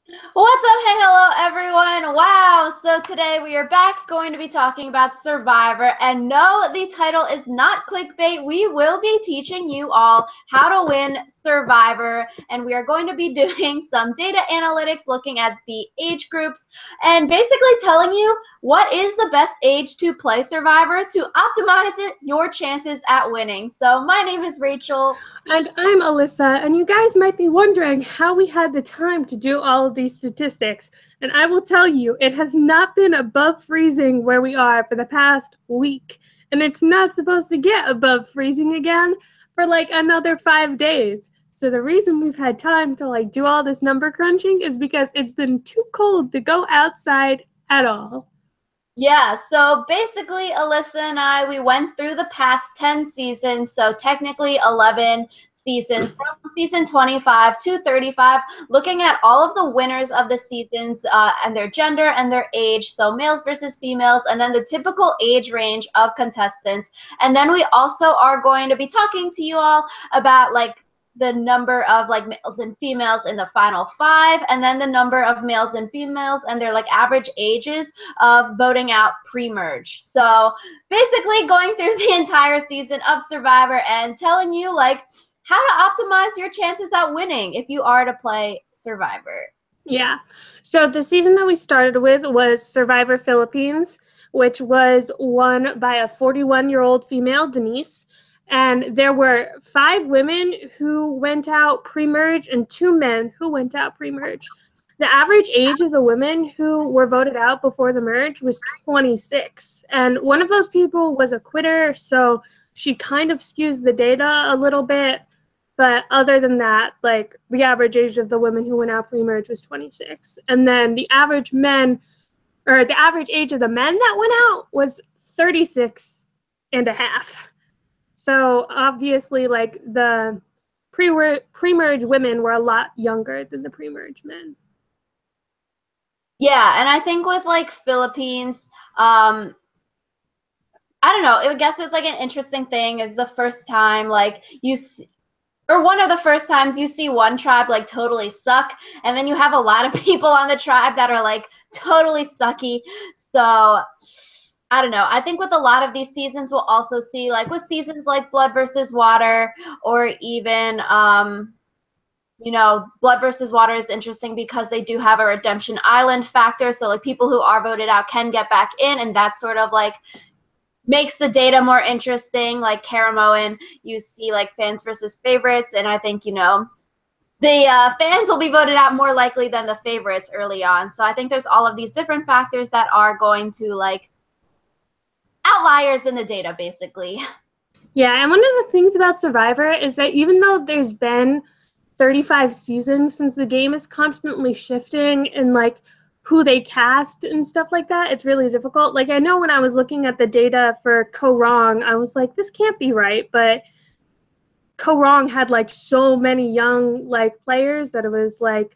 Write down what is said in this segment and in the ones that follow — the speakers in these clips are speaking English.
What's up? Hey, hello, everyone. Wow. So today we are back going to be talking about Survivor. And no, the title is not clickbait. We will be teaching you all how to win Survivor. And we are going to be doing some data analytics, looking at the age groups, and basically telling you what is the best age to play Survivor to optimize your chances at winning. So my name is Rachel. And I'm Alyssa, and you guys might be wondering how we had the time to do all of these statistics. And I will tell you, it has not been above freezing where we are for the past week. And it's not supposed to get above freezing again for like another 5 days. So the reason we've had time to like do all this number crunching is because it's been too cold to go outside at all. Yeah, so basically, Alyssa and I, we went through the past 10 seasons, so technically 11 seasons from season 25 to 35, looking at all of the winners of the seasons and their gender and their age, so males versus females, and then the typical age range of contestants. And then we also are going to be talking to you all about like the number of like males and females in the final five, and then the number of males and females and their like average ages of voting out pre-merge. So basically going through the entire season of Survivor and telling you like how to optimize your chances at winning if you are to play Survivor. Yeah. So the season that we started with was Survivor Philippines, which was won by a 41-year-old female, Denise. And there were 5 women who went out pre-merge and 2 men who went out pre-merge. The average age of the women who were voted out before the merge was 26. And one of those people was a quitter, so she kind of skews the data a little bit. But other than that, like the average age of the women who went out pre-merge was 26. And then the average age of the men that went out was 36 and a half. So obviously like the pre-merge women were a lot younger than the pre-merge men. Yeah, and I think with like Philippines, I don't know. I guess it was like an interesting thing. It's the first time like or one of the first times you see one tribe like totally suck, and then you have a lot of people on the tribe that are like totally sucky. So I don't know. I think with a lot of these seasons, we'll also see like with seasons like Blood versus Water, or even Blood versus Water is interesting because they do have a redemption island factor. So like people who are voted out can get back in, and that's sort of like makes the data more interesting. Like Caramoan, you see like fans versus favorites, and I think the fans will be voted out more likely than the favorites early on. So I think there's all of these different factors that are going to like outliers in the data, basically. Yeah, and one of the things about Survivor is that even though there's been 35 seasons, since the game is constantly shifting and like who they cast and stuff like that, it's really difficult. Like I know when I was looking at the data for Ko-Rong, I was like, this can't be right, but Ko-Rong had like so many young like players that it was like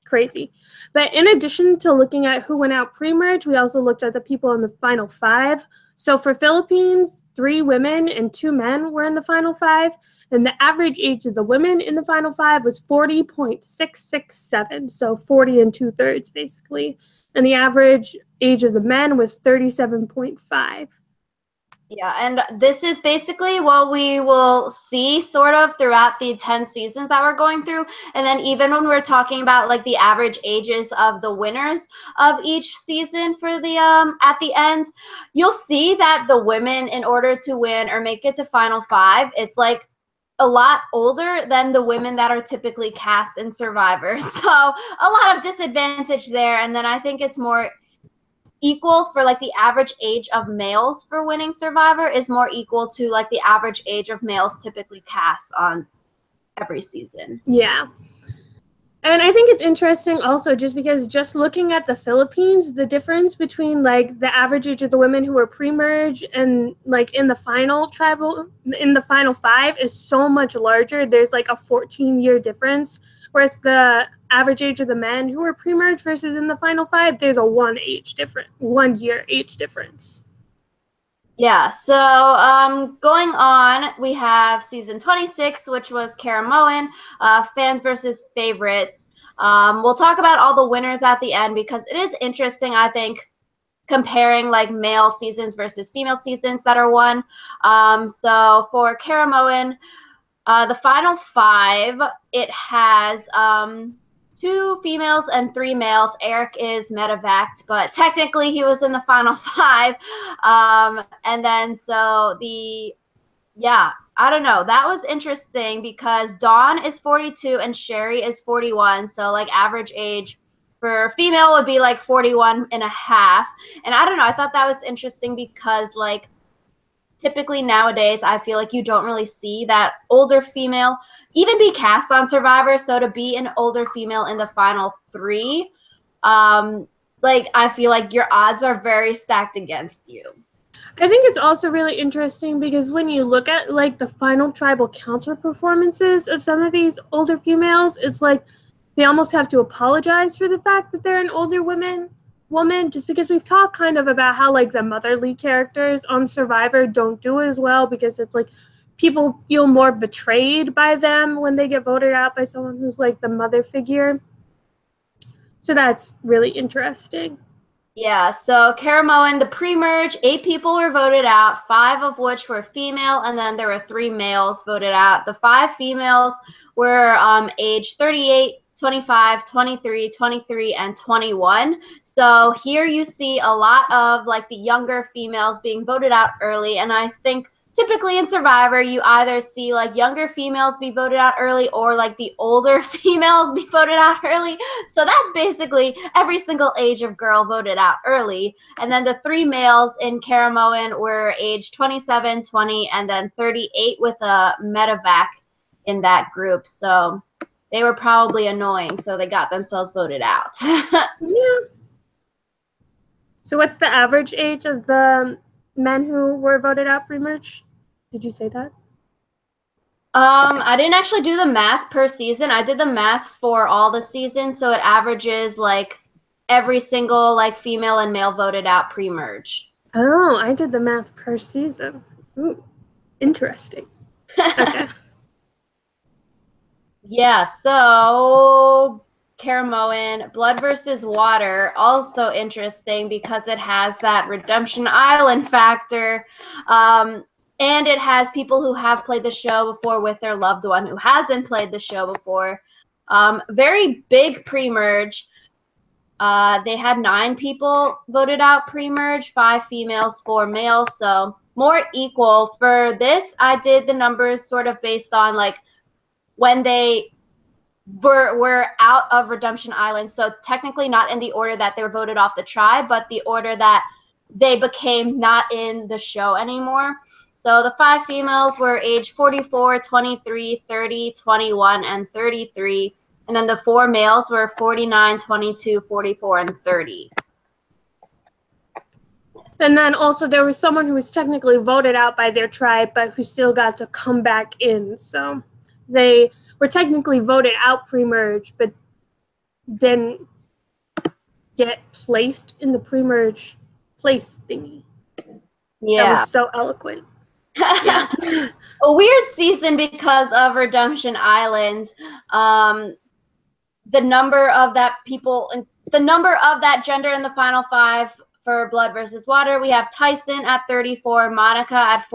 crazy. But in addition to looking at who went out pre-merge, we also looked at the people in the final 5. So for Philippines, 3 women and 2 men were in the final 5, and the average age of the women in the final 5 was 40.667, so 40 and 2/3 basically. And the average age of the men was 37.5. Yeah, and this is basically what we will see sort of throughout the 10 seasons that we're going through. And then even when we're talking about like the average ages of the winners of each season for the at the end, you'll see that the women, in order to win or make it to final 5, it's like a lot older than the women that are typically cast in Survivor. So a lot of disadvantage there. And then I think it's more equal for like the average age of males for winning Survivor is more equal to like the average age of males typically cast on every season. Yeah. And I think it's interesting also just because just looking at the Philippines, the difference between like the average age of the women who were pre-merge and like in the final 5 is so much larger. There's like a 14-year difference, whereas the average age of the men who were pre-merge versus in the final 5, there's a 1 year age difference. Yeah, so going on, we have season 26, which was Caramoan, fans versus favorites. We'll talk about all the winners at the end because it is interesting, I think, comparing like male seasons versus female seasons that are won. So for Caramoan, the final 5, it has 2 females and 3 males. Eric is medevaced, but technically he was in the final 5. And then so I don't know. That was interesting because Dawn is 42 and Sherry is 41. So like average age for female would be like 41 and a half. And I don't know. I thought that was interesting because like typically nowadays I feel like you don't really see that older female even be cast on Survivor. So to be an older female in the final 3, like I feel like your odds are very stacked against you. I think it's also really interesting because when you look at like the final tribal counter performances of some of these older females, it's like they almost have to apologize for the fact that they're an older woman, just because we've talked kind of about how like the motherly characters on Survivor don't do as well because it's like people feel more betrayed by them when they get voted out by someone who's like the mother figure. So that's really interesting. Yeah, so Caramoan, the pre-merge, 8 people were voted out, 5 of which were female, and then there were 3 males voted out. The 5 females were age 38, 25, 23, 23, and 21. So here you see a lot of like the younger females being voted out early, and I think typically in Survivor, you either see like younger females be voted out early or like the older females be voted out early. So that's basically every single age of girl voted out early. And then the 3 males in Caramoan were age 27, 20, and then 38 with a medevac in that group. So they were probably annoying, so they got themselves voted out. Yeah. So what's the average age of the men who were voted out pre-merge? Did you say that? I didn't actually do the math per season. I did the math for all the seasons, so it averages like every single like female and male voted out pre-merge. Oh, I did the math per season. Ooh, interesting. Okay. Yeah, so Caramoan, Blood versus Water, also interesting because it has that Redemption Island factor. And it has people who have played the show before with their loved one who hasn't played the show before. Very big pre-merge. They had 9 people voted out pre-merge, 5 females, 4 males, so more equal. For this, I did the numbers sort of based on like when they were out of Redemption Island, so technically not in the order that they were voted off the tribe, but the order that they became not in the show anymore. So the 5 females were age 44, 23, 30, 21, and 33. And then the 4 males were 49, 22, 44, and 30. And then also there was someone who was technically voted out by their tribe, but who still got to come back in. So they were technically voted out pre-merge, but didn't get placed in the pre-merge place thingy. Yeah. That was so eloquent. Yeah. A weird season because of Redemption Island. The number of that gender in the final 5 for Blood versus Water, we have Tyson at 34, Monica at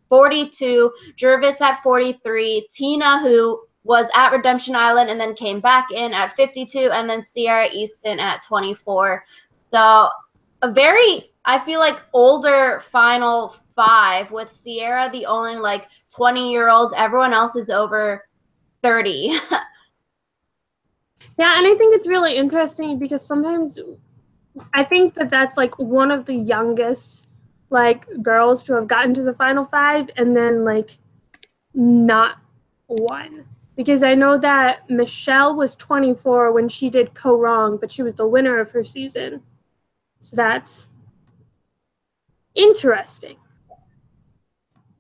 42, Jervis at 43, Tina, who was at Redemption Island and then came back in at 52, and then Sierra Easton at 24. So a very, I feel like, older final 5 with Sierra the only like 20-year-old. Everyone else is over 30. Yeah, and I think it's really interesting because sometimes I think that that's like one of the youngest like girls to have gotten to the final 5 and then like not won. Because I know that Michelle was 24 when she did Co Wrong, but she was the winner of her season. So that's interesting.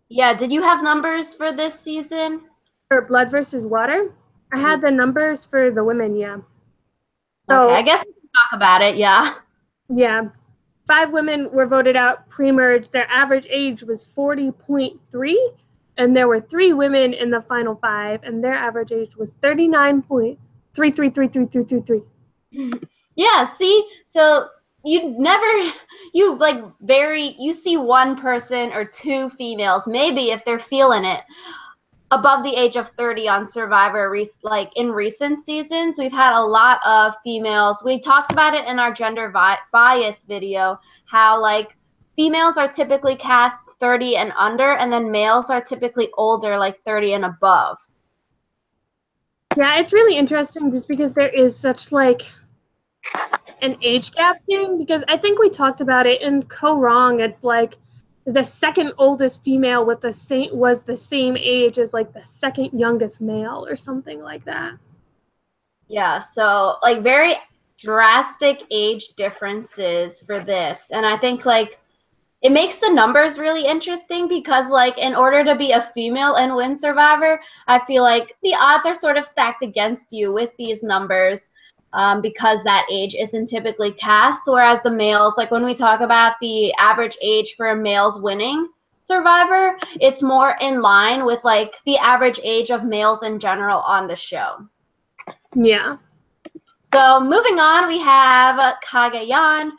Yeah, did you have numbers for this season? For Blood versus Water? I had the numbers for the women, yeah. So, okay, I guess we can talk about it, yeah. Yeah. 5 women were voted out pre-merge. Their average age was 40.3, and there were 3 women in the final 5, and their average age was 39.4. 3. Yeah, see? So you see one person or two females, maybe if they're feeling it, above the age of 30 on Survivor. Like in recent seasons, we've had a lot of females. We talked about it in our gender bias video, how like females are typically cast 30 and under, and then males are typically older, like 30 and above. Yeah, it's really interesting just because there is such like an age gap thing, because I think we talked about it in Co-Wrong. It's like the second oldest female was the same age as like the second youngest male or something like that. Yeah, so like very drastic age differences for this. And I think like it makes the numbers really interesting because like in order to be a female and win Survivor, I feel like the odds are sort of stacked against you with these numbers, because that age isn't typically cast. Whereas the males, like when we talk about the average age for a male's winning Survivor, it's more in line with like the average age of males in general on the show. Yeah. So moving on, we have Cagayan.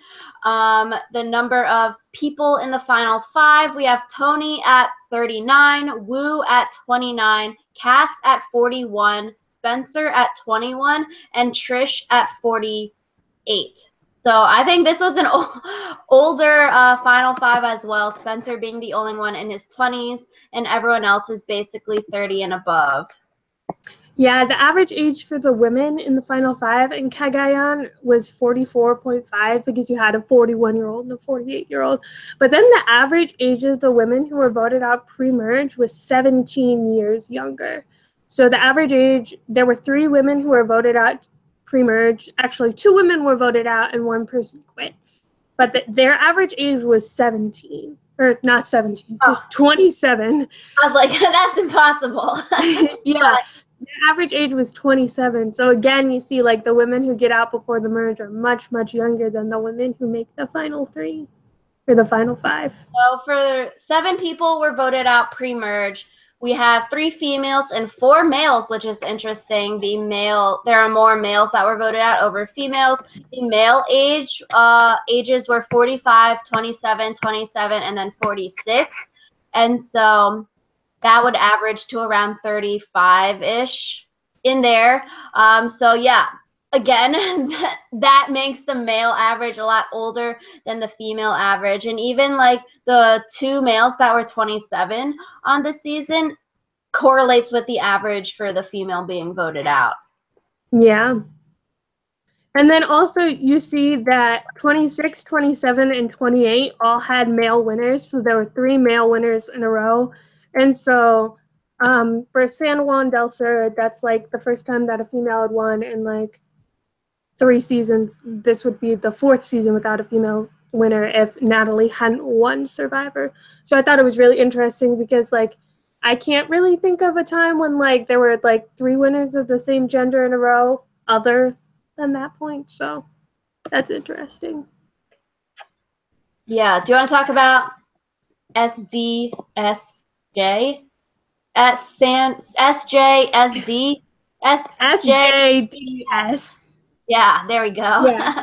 The number of people in the final 5, we have Tony at 39, Wu at 29, Cass at 41, Spencer at 21, and Trish at 48. So I think this was an older final 5 as well, Spencer being the only one in his 20s, and everyone else is basically 30 and above. Yeah, the average age for the women in the final 5 in Cagayan was 44.5 because you had a 41-year-old and a 48-year-old. But then the average age of the women who were voted out pre-merge was 17 years younger. So the average age, there were 3 women who were voted out pre-merge. Actually, 2 women were voted out and 1 person quit. But their average age was 17. Or not 17, 27. I was like, that's impossible. Yeah. But the average age was 27. So again, you see like the women who get out before the merge are much, much younger than the women who make the final 3 or the final 5. So for 7 people were voted out pre-merge. We have 3 females and 4 males, which is interesting. There are more males that were voted out over females. The male ages were 45, 27, 27, and then 46. And so that would average to around 35-ish in there. So yeah, again, that makes the male average a lot older than the female average. And even like the 2 males that were 27 on the season correlates with the average for the female being voted out. Yeah. And then also you see that 26, 27, and 28 all had male winners. So there were 3 male winners in a row. And so for San Juan del Sur, that's like the first time that a female had won in like 3 seasons. This would be the 4th season without a female winner if Natalie hadn't won Survivor. So I thought it was really interesting because like I can't really think of a time when like there were like 3 winners of the same gender in a row other than that point. So that's interesting. Yeah. Do you want to talk about SDSJ? SJDS. Yeah, there we go. Yeah.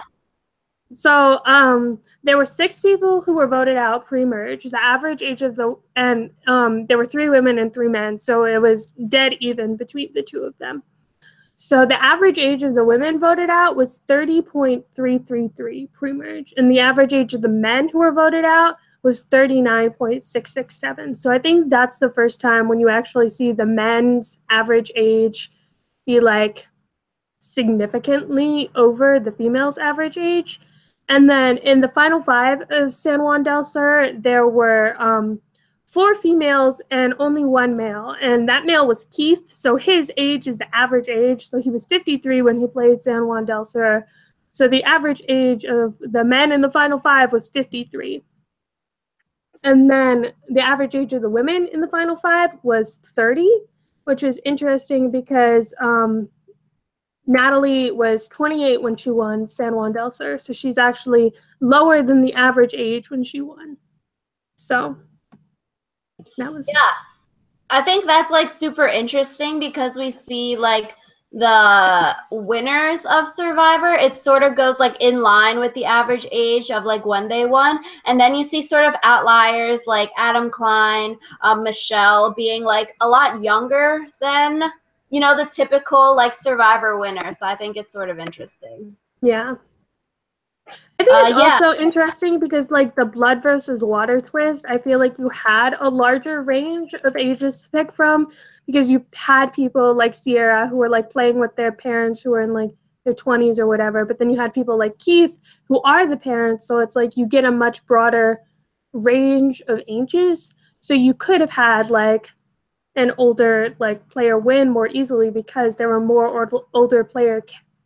So there were 6 people who were voted out pre-merge. The average age of there were 3 women and 3 men, so it was dead even between the 2 of them. So the average age of the women voted out was 30.333 pre-merge, and the average age of the men who were voted out was 39.667. So I think that's the first time when you actually see the men's average age be like significantly over the female's average age. And then in the final 5 of San Juan del Sur, there were 4 females and only 1 male. And that male was Keith, so his age is the average age. So he was 53 when he played San Juan del Sur. So the average age of the men in the final 5 was 53. And then the average age of the women in the final 5 was 30, which is interesting because Natalie was 28 when she won San Juan del Sur, so she's actually lower than the average age when she won. So that was... Yeah, I think that's like super interesting because we see like the winners of Survivor, it sort of goes like in line with the average age of like when they won. And then you see sort of outliers like Adam Klein, Michelle being like a lot younger than, you know, the typical like Survivor winner. So I think it's sort of interesting. Yeah. I think it's Yeah. also interesting because, like, the blood versus water twist, I feel like you had a larger range of ages to pick from because you had people like Sierra who were, like, playing with their parents who were in, like, their 20s or whatever. But then you had people like Keith who are the parents. So it's like you get a much broader range of ages. So you could have had, like, an older, like, player win more easily because there were more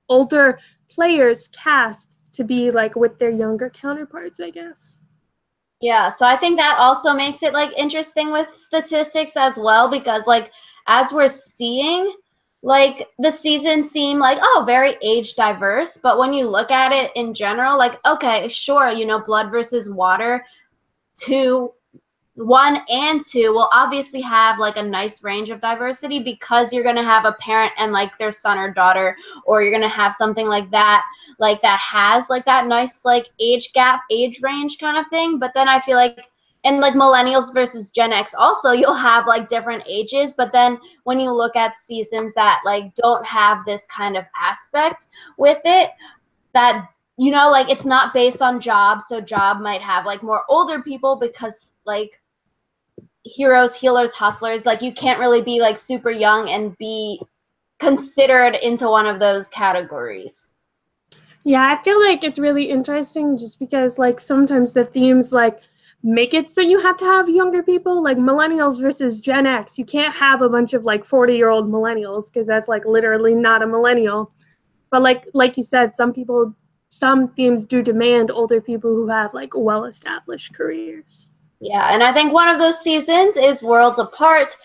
older players cast to be like with their younger counterparts, I guess. Yeah, so I think that also makes it like interesting with statistics as well because like as we're seeing, like the seasons seem like very age diverse, but when you look at it in general, like okay, sure, you know, blood versus water, two 1 and 2 will obviously have like a nice range of diversity because you're going to have a parent and like their son or daughter, or you're going to have something like that has like that nice like age gap, age range kind of thing. But then I feel like and like millennials versus Gen X also, you'll have like different ages, but then when you look at seasons that like don't have this kind of aspect with it, that you know, like it's not based on job, so job might have like more older people because like heroes, healers, hustlers, like you can't really be like super young and be considered into one of those categories. Yeah, I feel like it's really interesting just because like sometimes the themes like make it so you have to have younger people, like millennials versus Gen X. You can't have a bunch of like 40-year-old millennials because that's like literally not a millennial. But like you said, some themes do demand older people who have like well-established careers. Yeah, and I think one of those seasons is Worlds Apart,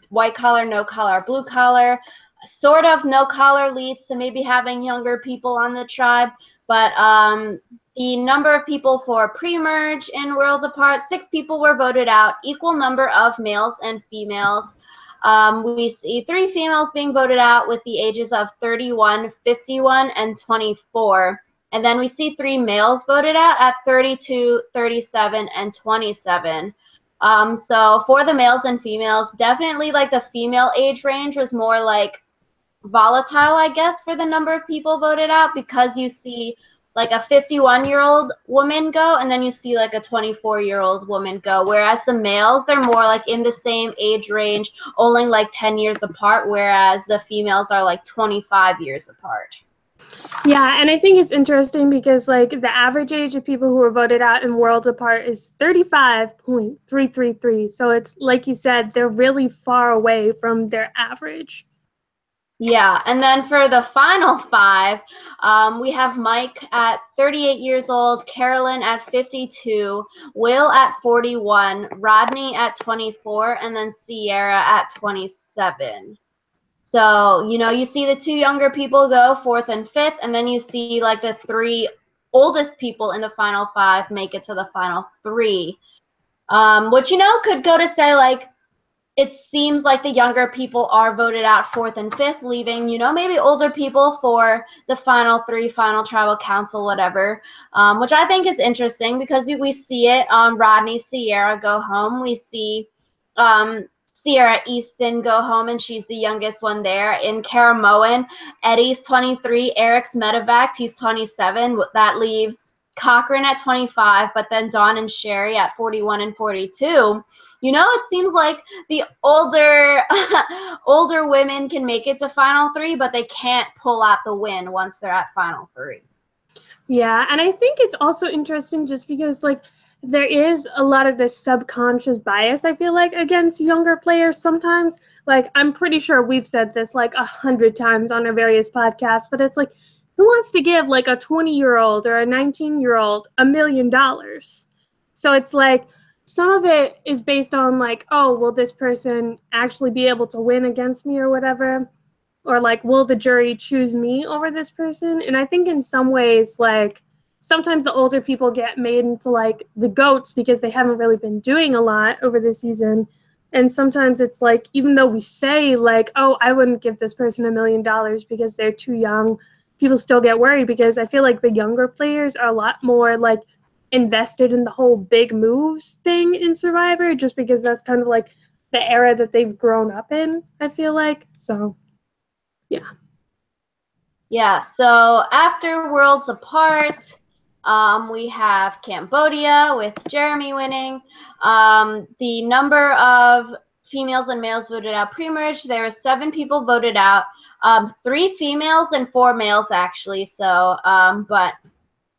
white collar, no collar, blue collar. Sort of no collar leads to maybe having younger people on the tribe, but the number of people for pre-merge in Worlds Apart, 6 people were voted out, equal number of males and females. We see 3 females being voted out with the ages of 31, 51, and 24. And then we see 3 males voted out at 32, 37, and 27. So for the males and females, definitely like the female age range was more like volatile, I guess, for the number of people voted out because you see like a 51-year-old woman go and then you see like a 24-year-old woman go, whereas the males, they're more like in the same age range, only like 10 years apart, whereas the females are like 25 years apart. Yeah, and I think it's interesting because like the average age of people who were voted out in Worlds Apart is 35.333. So it's like you said, they're really far away from their average. Yeah, and then for the final 5, we have Mike at 38 years old, Carolyn at 52, Will at 41, Rodney at 24, and then Sierra at 27. So, you know, you see the 2 younger people go 4th and 5th, and then you see like the 3 oldest people in the final 5 make it to the final 3. Which, you know, could go to say like, it seems like the younger people are voted out 4th and 5th, leaving, you know, maybe older people for the final 3, final tribal council, whatever, which I think is interesting because we see it. Rodney, Sierra go home. We see Sierra Easton go home, and she's the youngest one there. In Caramoan, Eddie's 23, Eric's medevac, he's 27. That leaves Cochran at 25, but then Dawn and Sherry at 41 and 42. You know, it seems like the older older women can make it to final 3, but they can't pull out the win once they're at final 3. Yeah, and I think it's also interesting just because like there is a lot of this subconscious bias, I feel like, against younger players sometimes. Like I'm pretty sure we've said this like 100 times on our various podcasts, but it's like who wants to give like a 20-year-old or a 19-year-old $1 million? So it's like some of it is based on like, oh, will this person actually be able to win against me or whatever? Or like, will the jury choose me over this person? And I think in some ways, like sometimes the older people get made into like the goats because they haven't really been doing a lot over the season. And sometimes it's like, even though we say like, oh, I wouldn't give this person $1 million because they're too young, people still get worried because I feel like the younger players are a lot more like invested in the whole big moves thing in Survivor, just because that's kind of like the era that they've grown up in, I feel like. So, yeah. Yeah, so after Worlds Apart, we have Cambodia with Jeremy winning. The number of females and males voted out pre-merge, there were 7 people voted out, 3 females and 4 males actually. So, but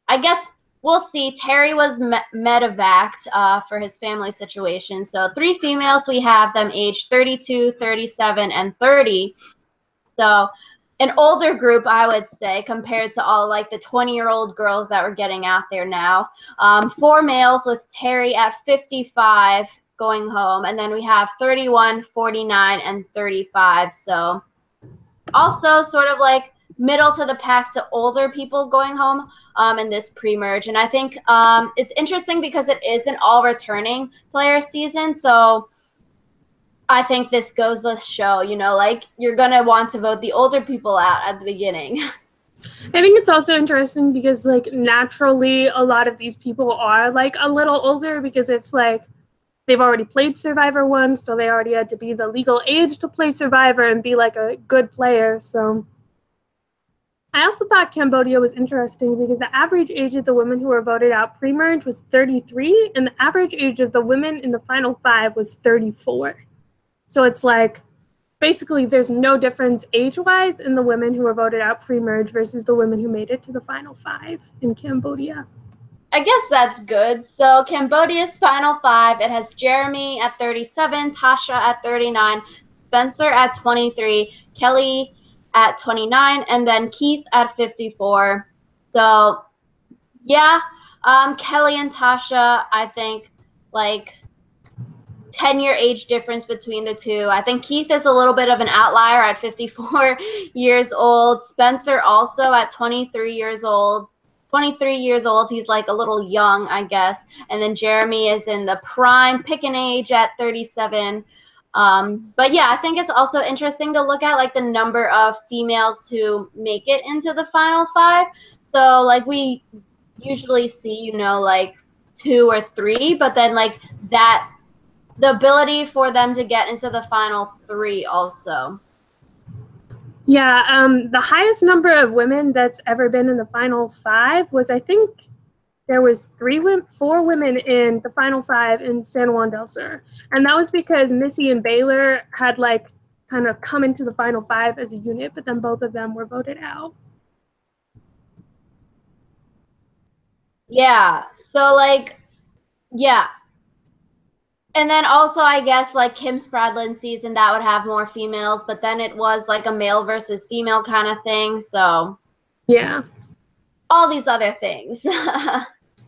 I guess we'll see. Terry was medevaced for his family situation. So 3 females, we have them aged 32, 37, and 30. So an older group, I would say, compared to all like the 20-year-old girls that were getting out there now. 4 males with Terry at 55 going home. And then we have 31, 49, and 35. So also sort of like middle to the pack to older people going home in this pre-merge. And I think it's interesting because it is an all-returning player season. So I think this goes to show, you know, like you're going to want to vote the older people out at the beginning. I think it's also interesting because like naturally a lot of these people are like a little older because it's like they've already played Survivor once, so they already had to be the legal age to play Survivor and be like a good player. So I also thought Cambodia was interesting because the average age of the women who were voted out pre-merge was 33, and the average age of the women in the final 5 was 34. So it's like, basically there's no difference age-wise in the women who were voted out pre-merge versus the women who made it to the final 5 in Cambodia. I guess that's good. So Cambodia's final 5, it has Jeremy at 37, Tasha at 39, Spencer at 23, Kelly at 29, and then Keith at 54. So yeah, Kelly and Tasha, I think like 10-year age difference between the two. I think Keith is a little bit of an outlier at 54 years old. Spencer also at 23 years old. 23 years old, he's like a little young, I guess. And then Jeremy is in the prime picking age at 37. But yeah, I think it's also interesting to look at like the number of females who make it into the final 5. So like we usually see, you know, like 2 or 3, but then like that, the ability for them to get into the final 3 also. Yeah, the highest number of women that's ever been in the final 5 was, I think, there was 4 women in the final 5 in San Juan del Sur. And that was because Missy and Baylor had like kind of come into the final 5 as a unit, but then both of them were voted out. Yeah, so like, yeah. And then also, I guess, like Kim Spradlin season, that would have more females, but then it was like a male versus female kind of thing, so. Yeah. All these other things.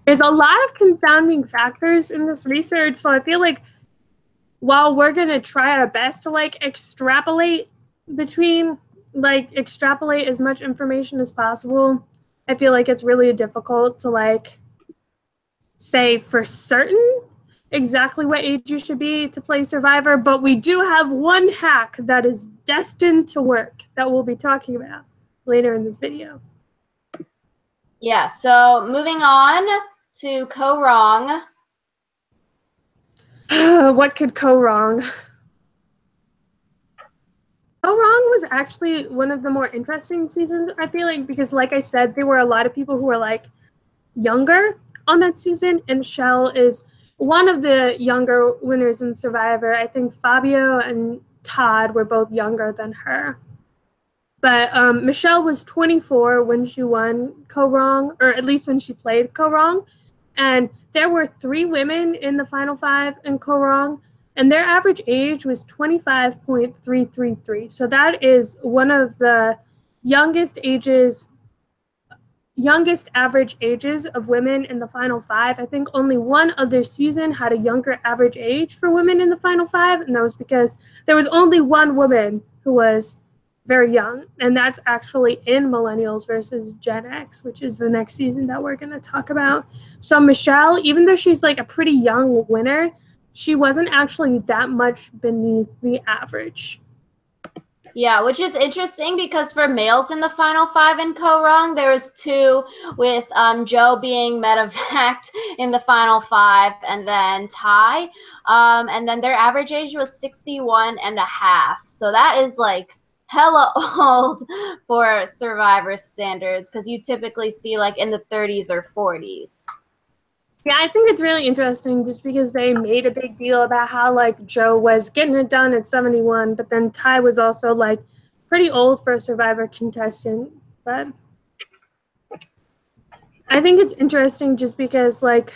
There's a lot of confounding factors in this research, so I feel like while we're going to try our best to, like, extrapolate as much information as possible, I feel like it's really difficult to, like, say for certain exactly what age you should be to play Survivor, but we do have one hack that is destined to work that we'll be talking about later in this video. Yeah, so moving on to Go Wrong. What could go wrong? Go Wrong was actually one of the more interesting seasons, I feel like, because like I said, there were a lot of people who were like younger on that season, and Michelle is one of the younger winners in Survivor. I think Fabio and Todd were both younger than her. But Michelle was 24 when she won Go Wrong, or at least when she played Go Wrong. And there were 3 women in the final 5 in Go Wrong, and their average age was 25.333. So that is one of the youngest average ages of women in the final 5. I think only one other season had a younger average age for women in the final 5, and that was because there was only one woman who was very young, and that's actually in Millennials versus Gen X, which is the next season that we're going to talk about. So Michelle, even though she's like a pretty young winner, she wasn't actually that much beneath the average. Yeah, which is interesting because for males in the final 5 in co-rung, there was 2 with Joe being medevaced in the final 5 and then Ty. And then their average age was 61 and a half. So that is like hella old for Survivor standards because you typically see like in the 30s or 40s. Yeah, I think it's really interesting just because they made a big deal about how, like, Joe was getting it done at 71, but then Ty was also, like, pretty old for a Survivor contestant. But I think it's interesting just because, like,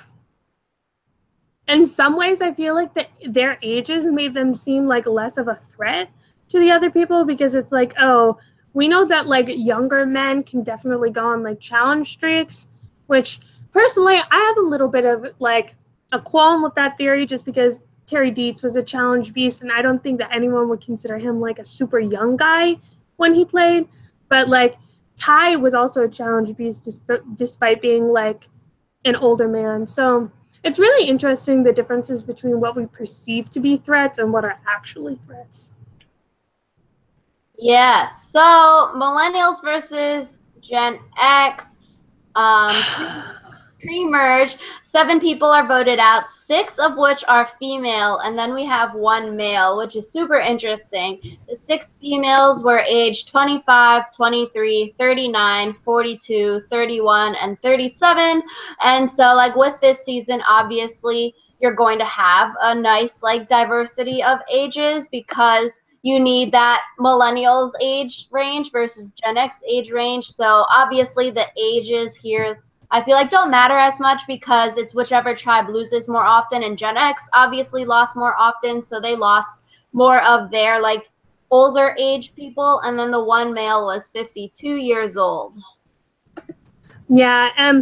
in some ways I feel like their ages made them seem like less of a threat to the other people because it's like, oh, we know that, like, younger men can definitely go on, like, challenge streaks, which personally, I have a little bit of, like, a qualm with that theory just because Terry Dietz was a challenge beast, and I don't think that anyone would consider him, like, a super young guy when he played. But, like, Ty was also a challenge beast despite being, like, an older man. So it's really interesting the differences between what we perceive to be threats and what are actually threats. Yeah, so millennials versus Gen X. Pre-merge, 7 people are voted out, 6 of which are female, and then we have 1 male, which is super interesting. The 6 females were aged 25, 23, 39, 42, 31, and 37. And so, like, with this season, obviously, you're going to have a nice, like, diversity of ages because you need that millennials age range versus Gen X age range. So obviously the ages here I feel like don't matter as much because it's whichever tribe loses more often, and Gen X obviously lost more often, so they lost more of their like older age people, and then the 1 male was 52 years old. Yeah,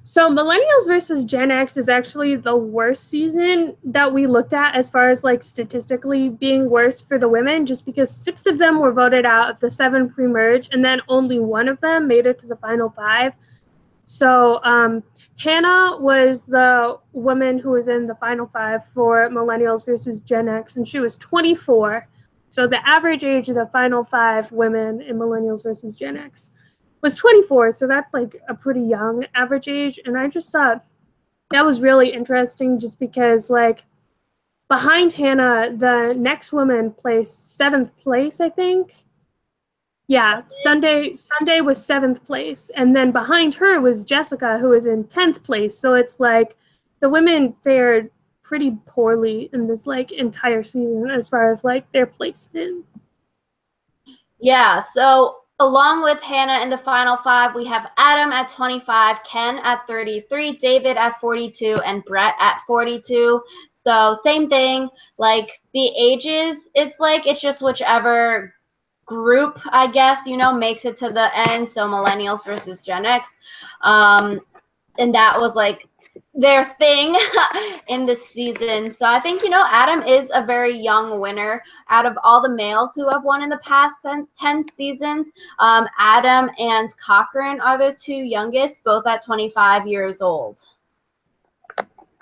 so Millennials versus Gen X is actually the worst season that we looked at as far as like statistically being worse for the women, just because 6 of them were voted out of the 7 pre-merge, and then only 1 of them made it to the final 5. So Hannah was the woman who was in the final 5 for Millennials versus Gen X, and she was 24. So the average age of the final 5 women in Millennials versus Gen X was 24. So that's like a pretty young average age. And I just thought that was really interesting just because, like, behind Hannah, the next woman placed 7th place, I think. Yeah, Sunday was 7th place, and then behind her was Jessica, who was in 10th place. So it's like the women fared pretty poorly in this like entire season as far as like their placement. Yeah, so along with Hannah in the final 5, we have Adam at 25, Ken at 33, David at 42, and Brett at 42. So same thing, like the ages, it's like it's just whichever group, I guess, you know, makes it to the end. So millennials versus Gen X. And that was like their thing in this season. So I think, you know, Adam is a very young winner. Out of all the males who have won in the past 10 seasons, Adam and Cochran are the 2 youngest, both at 25 years old.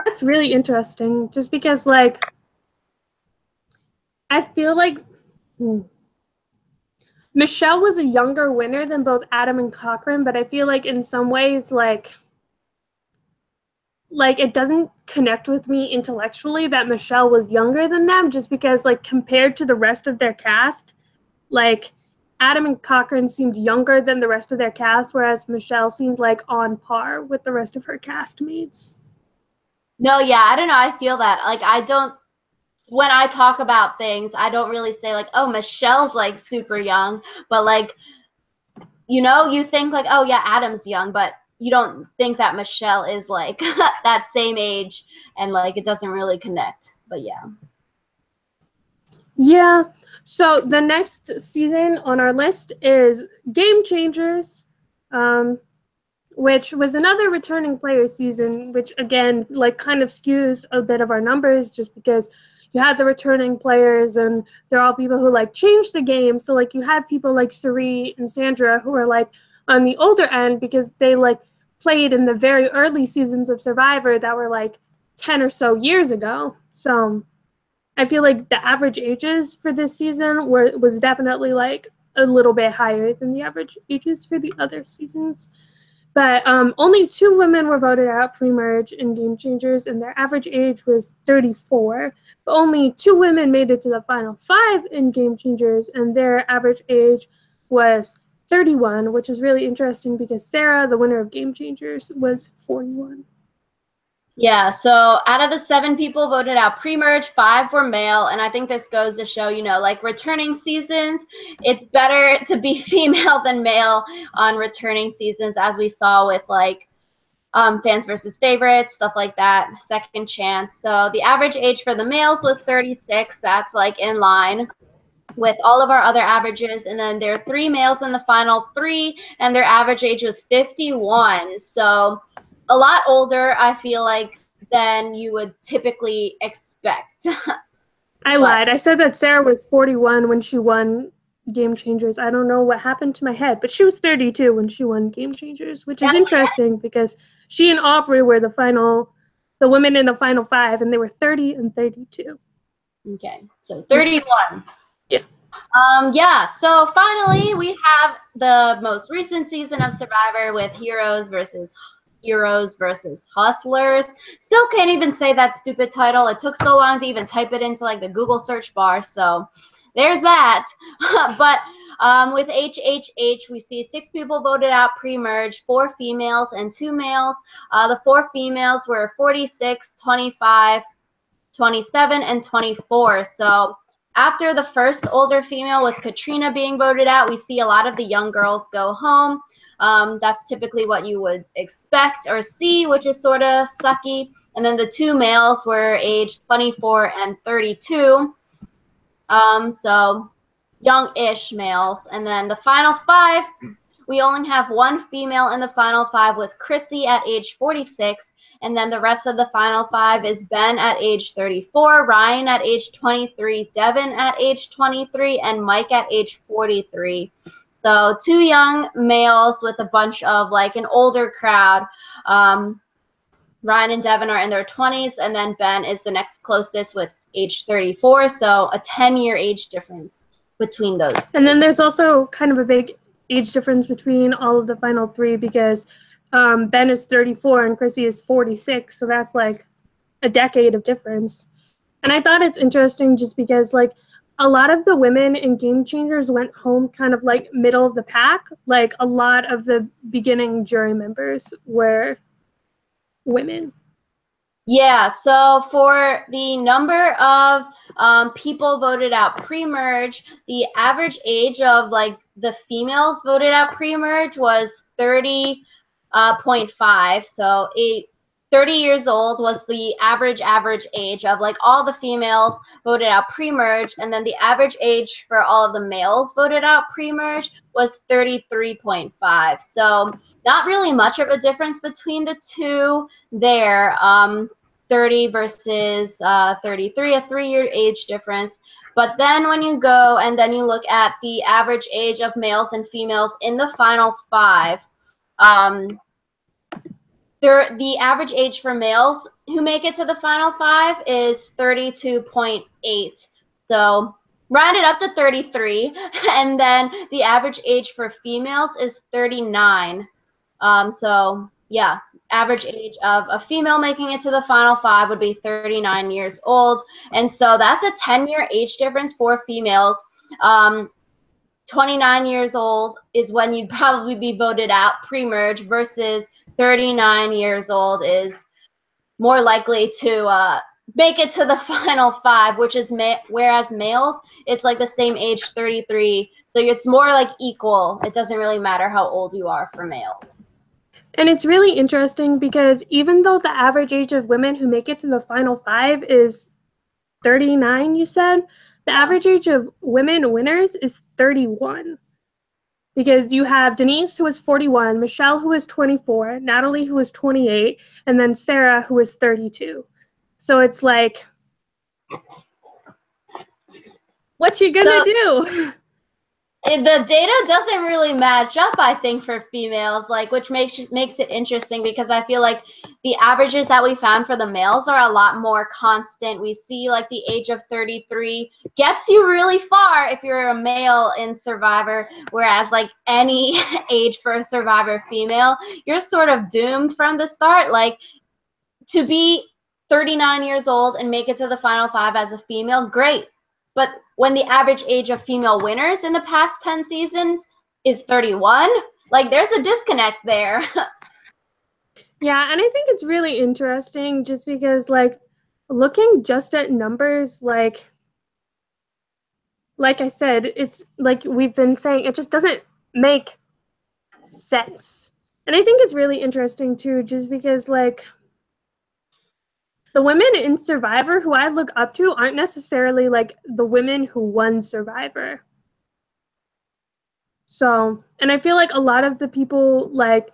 That's really interesting, just because, like, I feel like Michelle was a younger winner than both Adam and Cochran, but I feel like in some ways, like it doesn't connect with me intellectually that Michelle was younger than them, just because, like, compared to the rest of their cast, like, Adam and Cochran seemed younger than the rest of their cast, whereas Michelle seemed like on par with the rest of her castmates. No, yeah, I don't know. I feel that. Like, when I talk about things, I don't really say like, oh, Michelle's like super young, but like, you know, you think like, oh yeah, Adam's young, but you don't think that Michelle is like that same age, and like it doesn't really connect. But yeah. Yeah. So the next season on our list is Game Changers, which was another returning player season, which again, like, kind of skews a bit of our numbers just because you had the returning players and they're all people who like changed the game. So like you had people like Sari and Sandra who are like on the older end because they like played in the very early seasons of Survivor that were like 10 or so years ago. So I feel like the average ages for this season was definitely like a little bit higher than the average ages for the other seasons. But only 2 women were voted out pre-merge in Game Changers, and their average age was 34. But only 2 women made it to the final 5 in Game Changers, and their average age was 31, which is really interesting because Sarah, the winner of Game Changers, was 41. Yeah, so out of the 7 people voted out pre-merge, 5 were male, and I think this goes to show, like returning seasons, it's better to be female than male on returning seasons, as we saw with like fans versus favorites, stuff like that, second chance. So the average age for the males was 36. That's like in line with all of our other averages. And then there are 3 males in the final 3, and their average age was 51. So a lot older, I feel like, than you would typically expect. I lied. I said that Sarah was 41 when she won Game Changers. I don't know what happened to my head, but she was 32 when she won Game Changers, which is interesting because she and Aubrey were the women in the final 5, and they were 30 and 32. Okay, so 31. Yeah. Yeah, so finally we have the most recent season of Survivor with Heroes versus Hustlers. Still can't even say that stupid title. It took so long to even type it into like the Google search bar, so there's that. But with HHH, we see 6 people voted out pre-merge, 4 females and 2 males. The 4 females were 46, 25, 27, and 24. So after the first older female with Katrina being voted out, we see a lot of the young girls go home. That's typically what you would expect or see, which is sort of sucky. And then the 2 males were aged 24 and 32. So young-ish males. And then the final 5, we only have 1 female in the final 5 with Chrissy at age 46. And then the rest of the final 5 is Ben at age 34, Ryan at age 23, Devin at age 23, and Mike at age 43. So 2 young males with a bunch of like an older crowd. Ryan and Devin are in their 20s, and then Ben is the next closest with age 34. So a 10-year age difference between those. And then there's also kind of a big age difference between all of the final 3 because Ben is 34 and Chrissy is 46, so that's like a decade of difference. And I thought it's interesting just because like a lot of the women in Game Changers went home kind of like middle of the pack. Like a lot of the beginning jury members were women. Yeah, so for the number of people voted out pre-merge, the average age of like the females voted out pre-merge was 30.5. So 30 years old was the average age of like all the females voted out pre-merge, and then the average age for all of the males voted out pre-merge was 33.5. So not really much of a difference between the 2 there. 30 versus 33, a 3-year age difference. But then when you go and then you look at the average age of males and females in the final 5, the average age for males who make it to the final 5 is 32.8. So round it up to 33. And then the average age for females is 39. So yeah, average age of a female making it to the final 5 would be 39 years old. And so that's a 10-year age difference for females. 29 years old is when you'd probably be voted out pre-merge versus 39 years old is more likely to make it to the final 5, which is whereas males, it's like the same age, 33. So it's more like equal. It doesn't really matter how old you are for males. And it's really interesting because even though the average age of women who make it to the final 5 is 39, you said, the average age of women winners is 31. Because you have Denise, who is 41, Michelle, who is 24, Natalie, who is 28, and then Sarah, who is 32. So it's like, what you gonna do? The data doesn't really match up, I think, for females, like, which makes it interesting, because I feel like the averages that we found for the males are a lot more constant. We see like the age of 33 gets you really far if you're a male in Survivor, whereas like any age for a Survivor female, you're sort of doomed from the start. Like, to be 39 years old and make it to the final 5 as a female, great. But when the average age of female winners in the past 10 seasons is 31, like, there's a disconnect there. Yeah, and I think it's really interesting just because, like, looking just at numbers, like I said, it's like we've been saying, it just doesn't make sense. And I think it's really interesting too, just because, like, the women in Survivor who I look up to aren't necessarily like the women who won Survivor. So, and I feel like a lot of the people, like,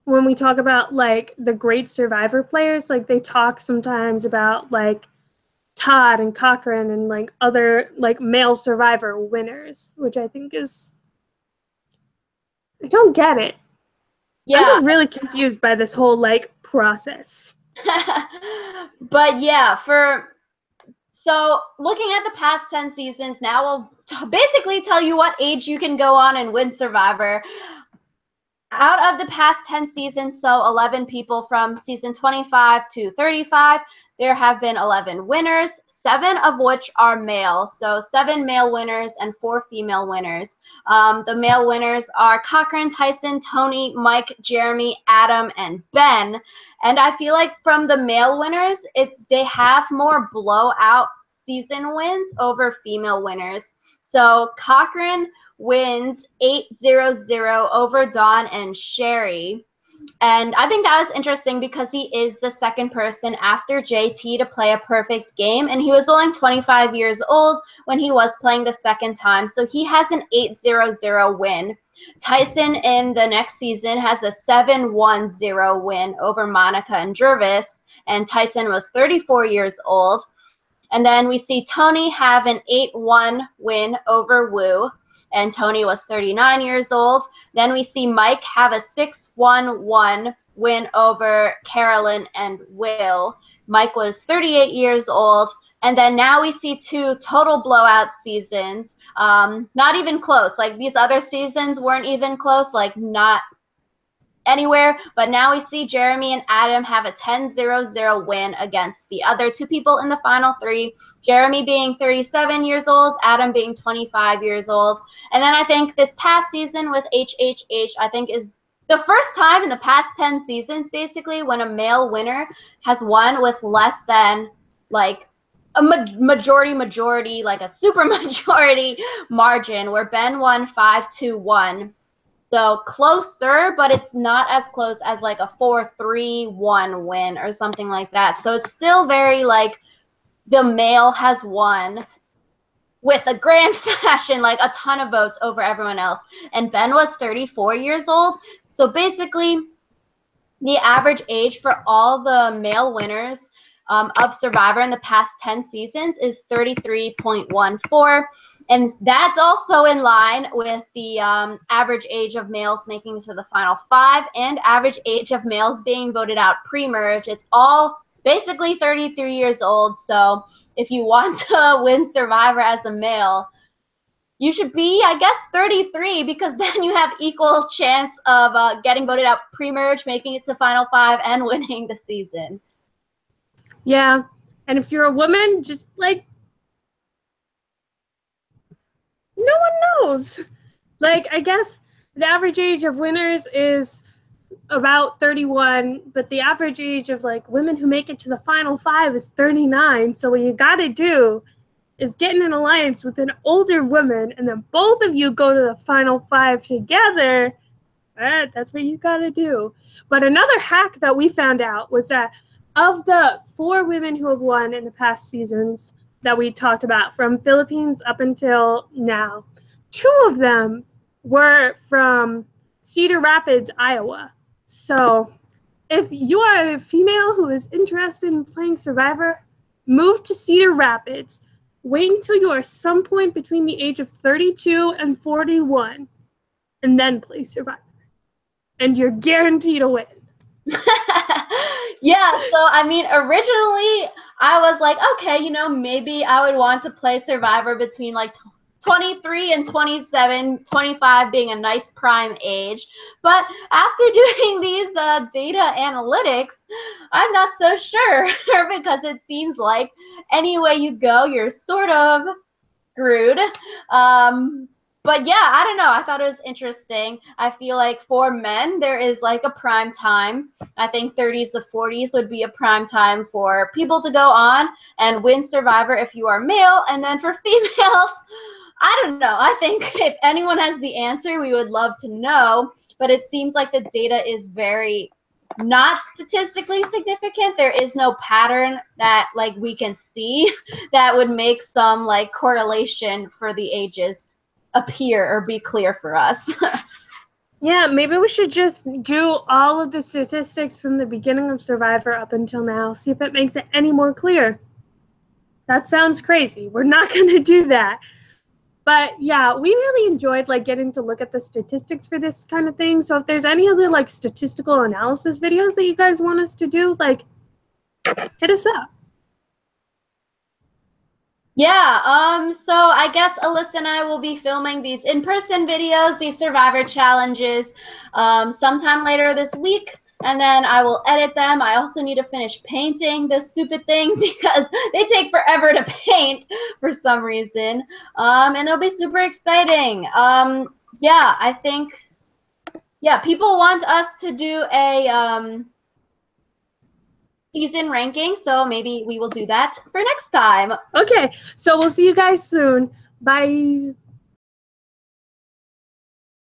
when we talk about like the great Survivor players, like they talk sometimes about like Todd and Cochran and like other like male Survivor winners, which I think is, I don't get it. Yeah. I'm just really confused by this whole like process. But yeah, so looking at the past 10 seasons, now we'll basically tell you what age you can go on and win Survivor. Out of the past 10 seasons, so 11 people from season 25 to 35, there have been 11 winners, 7 of which are male. So 7 male winners and 4 female winners. The male winners are Cochran, Tyson, Tony, Mike, Jeremy, Adam, and Ben. And I feel like from the male winners, they have more blowout season wins over female winners. So Cochran wins 8-0-0 over Dawn and Sherry. And I think that was interesting because he is the second person after JT to play a perfect game. And he was only 25 years old when he was playing the second time. So he has an 8-0-0 win. Tyson in the next season has a 7-1-0 win over Monica and Jervis. And Tyson was 34 years old. And then we see Tony have an 8-1 win over Wu. And Tony was 39 years old. Then we see Mike have a 6-1-1 win over Carolyn and Will. Mike was 38 years old. And then now we see 2 total blowout seasons. Not even close. Like, these other seasons weren't even close, like not anywhere. But now we see Jeremy and Adam have a 10-0-0 win against the other 2 people in the final 3. Jeremy being 37 years old, Adam being 25 years old. And then I think this past season with HHH, I think is the first time in the past 10 seasons, basically, when a male winner has won with less than like a majority, like a super majority margin, where Ben won 5-1. So closer, but it's not as close as like a 4-3-1 win or something like that. So it's still very like the male has won with a grand fashion, like a ton of votes over everyone else. And Ben was 34 years old. So basically, the average age for all the male winners of Survivor in the past 10 seasons is 33.14. And that's also in line with the average age of males making it to the final 5 and average age of males being voted out pre-merge. It's all basically 33 years old. So if you want to win Survivor as a male, you should be, I guess, 33, because then you have equal chance of getting voted out pre-merge, making it to final 5, and winning the season. Yeah, and if you're a woman, just like, no one knows. Like, I guess the average age of winners is about 31, but the average age of like women who make it to the final 5 is 39. So what you gotta do is get in an alliance with an older woman, and then both of you go to the final 5 together. That's what you gotta do. But another hack that we found out was that of the 4 women who have won in the past seasons that we talked about, from Philippines up until now, 2 of them were from Cedar Rapids, Iowa. So if you are a female who is interested in playing Survivor, move to Cedar Rapids. wait until you are some point between the age of 32 and 41, and then play Survivor. And you're guaranteed a win. Yeah, so I mean, originally I was like, okay, you know, maybe I would want to play Survivor between like 23 and 27, 25 being a nice prime age. But after doing these data analytics, I'm not so sure because it seems like any way you go, you're sort of screwed. But yeah, I don't know. I thought it was interesting. I feel like for men, there is like a prime time. I think 30s to 40s would be a prime time for people to go on and win Survivor if you are male. And then for females, I don't know. I think if anyone has the answer, we would love to know. But it seems like the data is very not statistically significant. There is no pattern that like we can see that would make some like correlation for the ages appear or be clear for us. Yeah, maybe we should just do all of the statistics from the beginning of Survivor up until now, see if it makes it any more clear. That sounds crazy. We're not going to do that. But yeah, we really enjoyed like getting to look at the statistics for this kind of thing. So if there's any other like statistical analysis videos that you guys want us to do, like hit us up. Yeah, so I guess Alyssa and I will be filming these in-person videos, these Survivor challenges, sometime later this week, and then I will edit them. I also need to finish painting those stupid things because they take forever to paint for some reason, and it'll be super exciting. Yeah, I think, yeah, people want us to do a season ranking, so maybe we will do that for next time. Okay, so we'll see you guys soon. Bye.